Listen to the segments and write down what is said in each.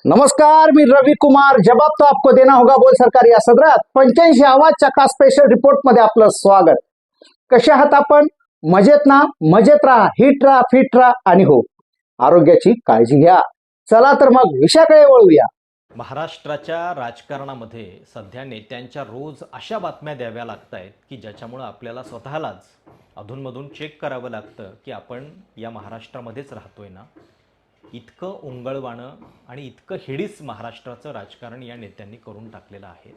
नमस्कार, मी रवि कुमार. जवाब तो आपको देना होगा बोल सरकार या सदरात 85 चका स्पेशल रिपोर्ट मध्ये आपलं स्वागत. कशा आहात आपण? मजेत ना? मजेत राहा, हिट राहा, फिट राहा आणि हो, आरोग्याची काळजी घ्या. चला तर मग विषयाकडे वळूया. महाराष्ट्राच्या राजकारणामध्ये सध्या नेत्यांच्या रोज अशा बातम्या द्याव्या लागत आहेत की ज्याच्यामुळं आपल्याला स्वतःलाच अधूनमधून चेक करावं लागतं की आपण या महाराष्ट्रामध्येच राहतोय ना. इतकं ओंगळवाणं आणि इतकं हिडीस महाराष्ट्राचं राजकारण या नेत्यांनी करून टाकलेलं आहे.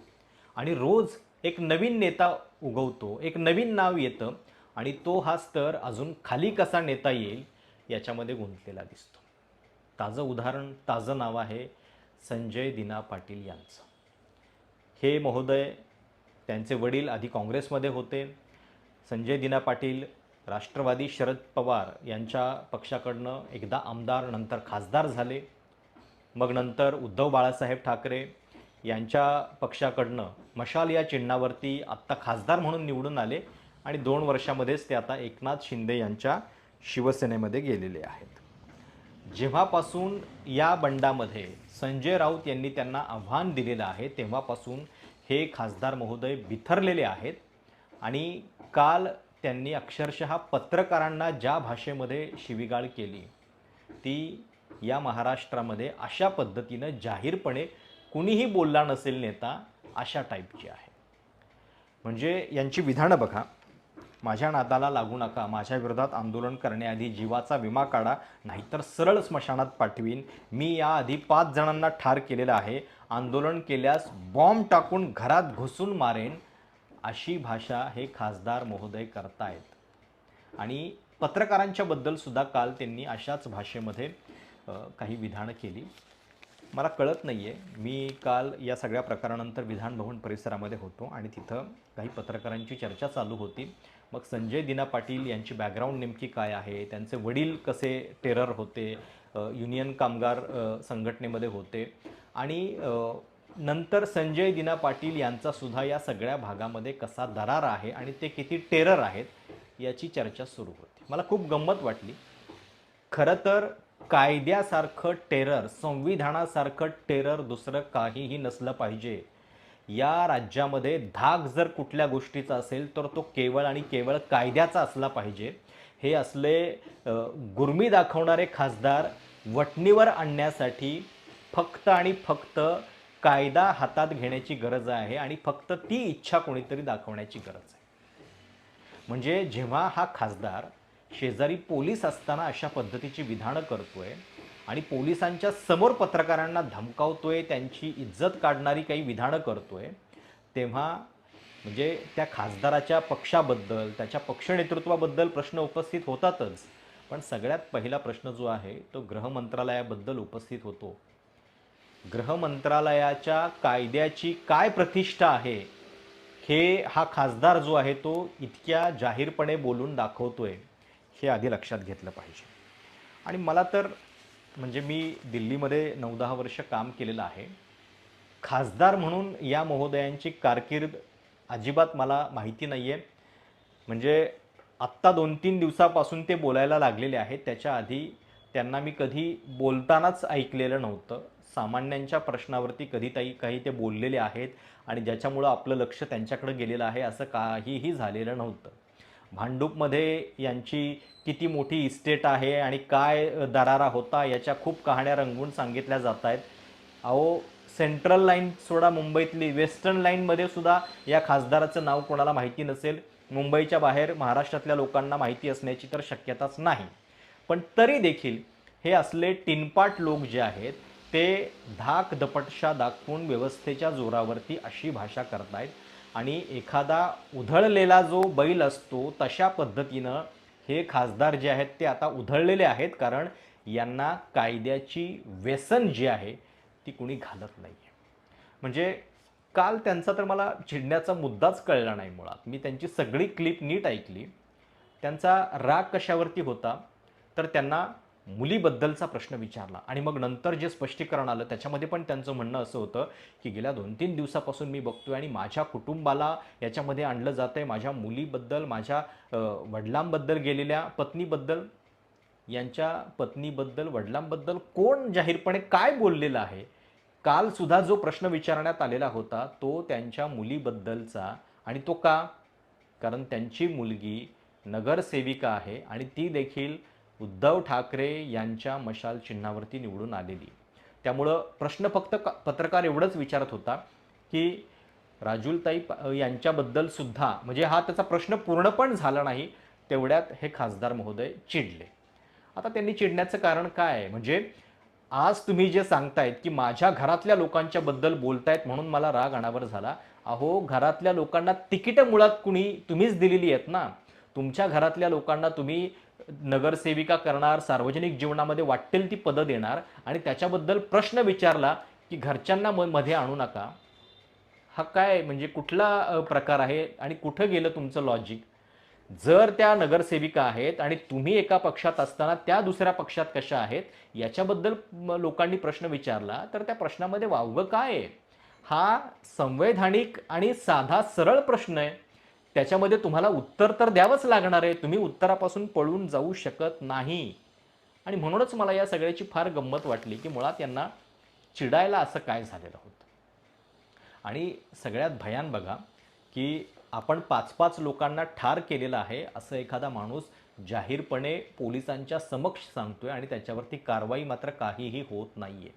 आणि रोज एक नवीन नेता उगवतो, एक नवीन नाव येतं आणि तो हा स्तर अजून खाली कसा नेता येईल याच्यामध्ये गुंतलेला दिसतो. ताजं उदाहरण, ताजं नाव आहे संजय दिना पाटील यांचं. हे महोदय, त्यांचे वडील आधी काँग्रेसमध्ये होते. संजय दिना पाटील राष्ट्रवादी शरद पवार यांच्या पक्षाकडनं एकदा आमदार, नंतर खासदार झाले. मग नंतर उद्धव बाळासाहेब ठाकरे यांच्या पक्षाकडनं मशाल या चिन्हावरती आत्ता खासदार म्हणून निवडून आले आणि 2 वर्षामध्येच ते आता एकनाथ शिंदे यांच्या शिवसेनेमध्ये गेलेले आहेत. जेव्हापासून या बंडामध्ये संजय राऊत यांनी त्यांना आव्हान दिलेलं आहे तेव्हापासून हे खासदार महोदय बिथरलेले आहेत. आणि काल त्यांनी अक्षरशः पत्रकारांना ज्या भाषेमध्ये शिवीगाळ केली ती या महाराष्ट्रामध्ये अशा पद्धतीनं जाहीरपणे कुणीही बोलला नसेल नेता, अशा टाईपची आहे. म्हणजे यांची विधानं बघा. माझ्या नादाला लागू नका, माझ्या विरोधात आंदोलन करण्याआधी जीवाचा विमा काढा, नाहीतर सरळ स्मशानात पाठवीन. मी याआधी 5 जणांना ठार केलेलं आहे. आंदोलन केल्यास बॉम्ब टाकून घरात घुसून मारेन. अशी भाषा हे खासदार महोदय करतायत. आणि पत्रकारांच्या बद्दल सुद्धा काल त्यांनी अशाच भाषेमध्ये काही विधानं केली. मला कळत नाही आहे, मी काल या सगळ्या प्रकारानंतर विधान भवन परिसरामध्ये होतो आणि तिथं काही पत्रकारांची चर्चा चालू होती. मग संजय दिना पाटील यांची बॅकग्राऊंड नेमकी काय आहे, त्यांचे वडील कसे टेरर होते, युनियन कामगार संघटनेमध्ये होते आणि नंतर संजय दिना पाटील यांचासुद्धा या सगळ्या भागामध्ये कसा दरार आहे आणि ते किती टेरर आहेत याची चर्चा सुरू होती. मला खूप गंमत वाटली. खरं तर कायद्यासारखं टेरर, संविधानासारखं टेरर दुसरं काहीही नसलं पाहिजे. या राज्यामध्ये धाक जर कुठल्या गोष्टीचा असेल तर तो केवळ आणि केवळ कायद्याचा असला पाहिजे. हे असले गुर्मी दाखवणारे खासदार वटणीवर आणण्यासाठी फक्त आणि फक्त कायदा हातात घेण्याची गरज आहे आणि फक्त ती इच्छा कोणीतरी दाखवण्याची गरज आहे. म्हणजे जेव्हा हा खासदार शेजारी पोलीस असताना अशा पद्धतीची विधानं करतोय आणि पोलिसांच्या समोर पत्रकारांना धमकावतोय, त्यांची इज्जत काढणारी काही विधानं करतोय, तेव्हा म्हणजे त्या खासदाराच्या पक्षाबद्दल, त्याच्या पक्ष नेतृत्वाबद्दल प्रश्न उपस्थित होतातच. पण सगळ्यात पहिला प्रश्न जो आहे तो गृह मंत्रालयाबद्दल उपस्थित होतो. गृह मंत्रालयाच्या कायद्याची काय प्रतिष्ठा आहे हे हा खासदार जो आहे तो इतक्या जाहीरपणे बोलून दाखवतोय, हे आधी लक्षात घेतलं पाहिजे. आणि मला तर म्हणजे मी दिल्लीमध्ये 9-10 वर्ष काम केलेलं आहे. खासदार म्हणून या महोदयांची कारकीर्द अजिबात मला माहिती नाही आहे. म्हणजे आत्ता 2-3 दिवसापासून ते बोलायला लागलेले आहेत. त्याच्या आधी त्यांना मी कधी बोलतानाच ऐकलेलं नव्हतं. सामान्यांच्या प्रश्नावरती काही ते बोललेले आहेत आणि ज्याच्यामुळं आपलं लक्ष त्यांच्याकडे गेलेलं आहे असं काहीही झालेलं नव्हतं. भांडूपमध्ये यांची किती मोठी इस्टेट आहे आणि काय दरारा होता याच्या खूप कहाण्या रंगवून सांगितल्या जात आहेत. अहो, सेंट्रल लाईन सोडा, मुंबईतली वेस्टर्न लाईनमध्ये सुद्धा या खासदाराचं नाव कोणाला माहिती नसेल. मुंबईच्या बाहेर महाराष्ट्रातल्या लोकांना माहिती असण्याची तर शक्यताच नाही. पण तरी देखील हे असले टिनपाट लोक जे आहेत ते धाक दपटशा दाखवून व्यवस्थेच्या जोरावरती अशी भाषा करतायत. आणि एखादा उधळलेला जो बैल असतो तशा पद्धतीनं हे खासदार जे आहेत ते आता उधळलेले आहेत, कारण यांना कायद्याची व्यसन जी आहे ती कुणी घालत नाही आहे. म्हणजे काल त्यांचा तर मला चिडण्याचा मुद्दाच कळला नाही. मुळात मी त्यांची सगळी क्लिप नीट ऐकली. त्यांचा राग कशावरती होता तर त्यांना मुलीबद्दलचा प्रश्न विचारला आणि मग नंतर जे स्पष्टीकरण आलं त्याच्यामध्ये पण त्यांचं म्हणणं असं होतं की गेल्या 2-3 दिवसापासून मी बघतोय आणि माझ्या कुटुंबाला याच्यामध्ये आणलं जातं आहे, माझ्या मुलीबद्दल, माझ्या वडिलांबद्दल, गेलेल्या पत्नीबद्दल. यांच्या पत्नीबद्दल, वडिलांबद्दल कोण जाहीरपणे काय बोललेलं आहे? काल सुद्धा जो प्रश्न विचारण्यात आलेला होता तो त्यांच्या मुलीबद्दलचा, आणि तो का? कारण त्यांची मुलगी नगरसेविका आहे आणि ती देखील उद्धव ठाकरे यांच्या मशाल चिन्हावरती निवडून आलेली. त्यामुळं प्रश्न फक्त पत्रकार एवढंच विचारत होता की राजुलताई यांच्याबद्दल सुद्धा, म्हणजे हा त्याचा प्रश्न पूर्ण पण झाला नाही तेवढ्यात हे खासदार महोदय चिडले. आता त्यांनी चिडण्याचं कारण काय आहे? म्हणजे आज तुम्ही जे सांगतायत की माझ्या घरातल्या लोकांच्या बद्दल बोलतायत म्हणून मला राग अनावर झाला. अहो, घरातल्या लोकांना तिकीटं मुळात तुम्हीच दिलेली आहेत ना. तुमच्या घरातल्या लोकांना तुम्ही नगरसेविका करणार, सार्वजनिक जीवनामध्ये वाटेल ती पदं देणार आणि त्याच्याबद्दल प्रश्न विचारला की घरच्यांना मध्ये आणू नका. हा काय म्हणजे कुठला प्रकार आहे आणि कुठं गेलं तुमचं लॉजिक? जर त्या नगरसेविका आहेत आणि तुम्ही एका पक्षात असताना त्या दुसऱ्या पक्षात कशा आहेत याच्याबद्दल लोकांनी प्रश्न विचारला तर त्या प्रश्नामध्ये वावगं काय आहे? हा संवैधानिक आणि साधा सरळ प्रश्न आहे. त्याच्यामध्ये तुम्हाला उत्तर तर द्यावंच लागणार आहे. तुम्ही उत्तरापासून पळून जाऊ शकत नाही. आणि म्हणूनच मला या सगळ्याची फार गंमत वाटली की मुळात यांना चिडायला असं काय झालेलं होतं. आणि सगळ्यात भयान बघा की आपण 5-5 लोकांना ठार केलेलं आहे असं एखादा माणूस जाहीरपणे पोलिसांच्या समक्ष सांगतोय आणि त्याच्यावरती कारवाई मात्र काहीही होत नाहीये.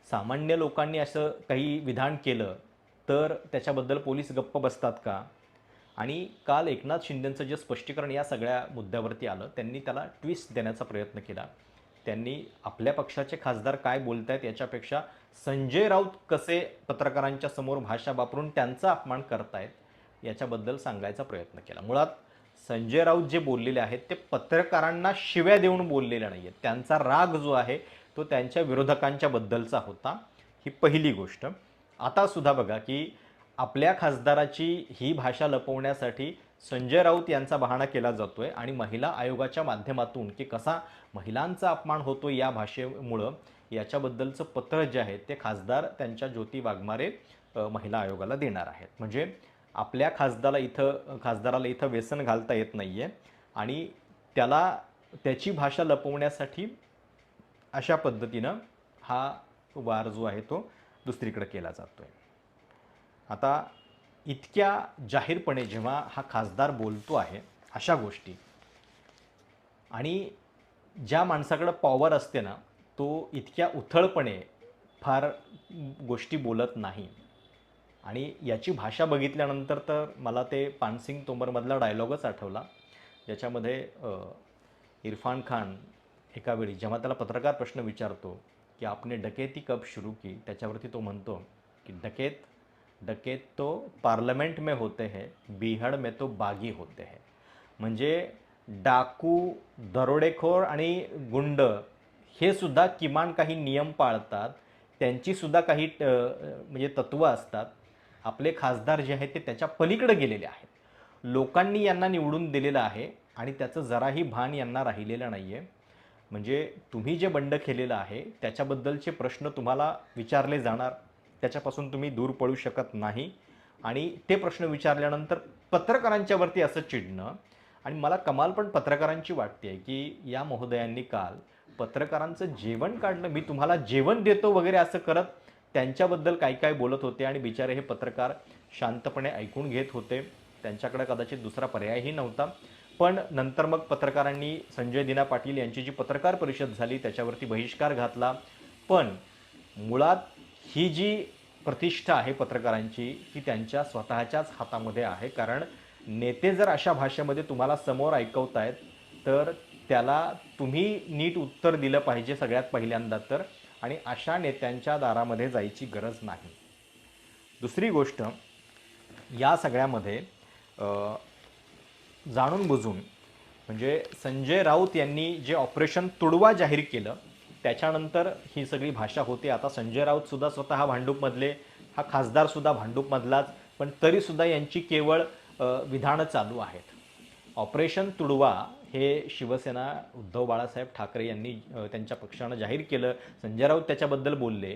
सामान्य लोकांनी असं काही विधान केलं तर त्याच्याबद्दल पोलीस गप्प बसतात का? आणि काल एकनाथ शिंदेंचं जे स्पष्टीकरण या सगळ्या मुद्द्यावरती आलं त्यांनी त्याला ट्विस्ट देण्याचा प्रयत्न केला. त्यांनी आपल्या पक्षाचे खासदार काय बोलतायत याच्यापेक्षा संजय राऊत कसे पत्रकारांच्या समोर भाषा वापरून त्यांचा अपमान करतायत याच्याबद्दल सांगायचा प्रयत्न केला. मुळात संजय राऊत जे बोललेले आहेत ते पत्रकारांना शिव्या देऊन बोललेले नाही आहेत. त्यांचा राग जो आहे तो त्यांच्या विरोधकांच्या बद्दलचा होता. ही पहिली गोष्ट. आता सुद्धा बघा की आपल्या खासदाराची ही भाषा लपवण्यासाठी संजय राऊत यांचा बहाणा केला जातोय आणि महिला आयोगाच्या माध्यमातून की कसा महिलांचा अपमान होतो या भाषेमुळं याच्याबद्दलचं पत्र जे आहे ते खासदार त्यांच्या ज्योती वाघमारे महिला आयोगाला देणार आहेत. म्हणजे आपल्या खासदाराला इथं व्यसन घालता येत नाही आहे आणि त्याची भाषा लपवण्यासाठी अशा पद्धतीनं हा वार जो आहे तो दुसरीकडे केला जातो आहे. आता इतक्या जाहीरपणे जेव्हा हा खासदार बोलतो आहे अशा गोष्टी, आणि ज्या माणसाकडं पॉवर असते ना तो इतक्या उथळपणे फार गोष्टी बोलत नाही. आणि याची भाषा बघितल्यानंतर तर मला ते पानसिंग तोमरमधला डायलॉगच आठवला ज्याच्यामध्ये इरफान खान एका वेळी जेव्हा त्याला पत्रकार प्रश्न विचारतो की आपने डकैती कब शुरू की, त्याच्यावरती तो म्हणतो की डकैत तो पार्लमेंट में होते हैं, बिहाड़ में तो बागी होते हैं. म्हणजे डाकू, दरोडेखोर आणि गुंड हे सुद्धा किमान काही नियम पाळतात, त्यांची सुद्धा काही म्हणजे तत्त्वं असतात. आपले खासदार जे आहेत ते त्याच्या पलीकडे गेलेले आहेत. लोकांनी यांना निवडून दिलेलं आहे आणि त्याचं जराही भान यांना राहिलेलं नाही आहे. म्हणजे तुम्ही जे बंड केलेलं आहे त्याच्याबद्दलचे प्रश्न तुम्हाला विचारले जाणार, त्याच्यापासून तुम्ही दूर पळू शकत नाही. आणि ते प्रश्न विचारल्यानंतर पत्रकारांच्यावरती असं चिडणं, आणि मला कमाल पण पत्रकारांची वाटते की या महोदयांनी काल पत्रकारांचं जेवण काढलं. मी तुम्हाला जेवण देतो वगैरे असं करत त्यांच्याबद्दल काय काय बोलत होते आणि बिचारे हे पत्रकार शांतपणे ऐकून घेत होते. त्यांच्याकडे कदाचित दुसरा पर्यायही नव्हता. पण नंतर मग पत्रकारांनी संजय दिना पाटील यांची जी पत्रकार परिषद झाली त्याच्यावरती बहिष्कार घातला. पण मुळात ही जी प्रतिष्ठा आहे पत्रकारांची ती त्यांच्या स्वतःच्याच हातामध्ये आहे. कारण नेते जर अशा भाषेमध्ये तुम्हाला समोर ऐकवतायत तर त्याला तुम्ही नीट उत्तर दिलं पाहिजे सगळ्यात पहिल्यांदा तर, आणि अशा नेत्यांच्या दारामध्ये जायची गरज नाही. दुसरी गोष्ट या सगळ्यामध्ये जाणून बुजून म्हणजे संजय राऊत यांनी जे ऑपरेशन तुडवा जाहीर केलं त्याच्यानंतर ही सगळी भाषा होते. आता संजय राऊतसुद्धा स्वतः भांडूपमधले, हा खासदारसुद्धा भांडूपमधलाच, पण तरीसुद्धा यांची केवळ विधानं चालू आहेत. ऑपरेशन तुडवा हे शिवसेना उद्धव बाळासाहेब ठाकरे यांनी त्यांच्या पक्षानं जाहीर केलं. संजय राऊत त्याच्याबद्दल बोलले,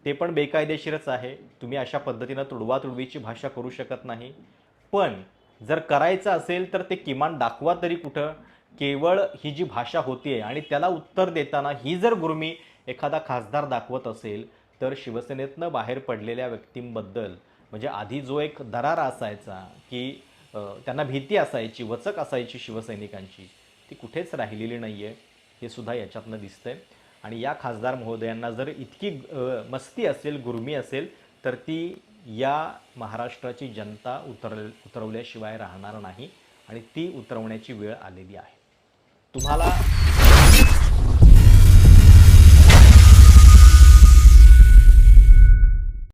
ते पण बेकायदेशीरच आहे. तुम्ही अशा पद्धतीनं तुडवा तुडवीची भाषा करू शकत नाही. पण जर करायचं असेल तर ते किमान दाखवा तरी कुठं केवळ ही जी भाषा होतीये आणि त्याला उत्तर देताना ही जर गुर्मी एखादा खासदार दाखवत असेल तर शिवसेनेतनं बाहेर पडलेल्या व्यक्तींबद्दल म्हणजे आधी जो एक दरारा असायचा की त्यांना भीती असायची, वचक असायची शिवसैनिकांची, ती कुठेच राहिलेली नाही आहे, हे सुद्धा याच्यातनं दिसतंय. आणि या खासदार महोदयांना जर इतकी मस्ती असेल, गुर्मी असेल, तर ती या महाराष्ट्राची जनता उतरवल्याशिवाय राहणार नाही आणि ती उतरवण्याची वेळ आलेली आहे. तुम्हाला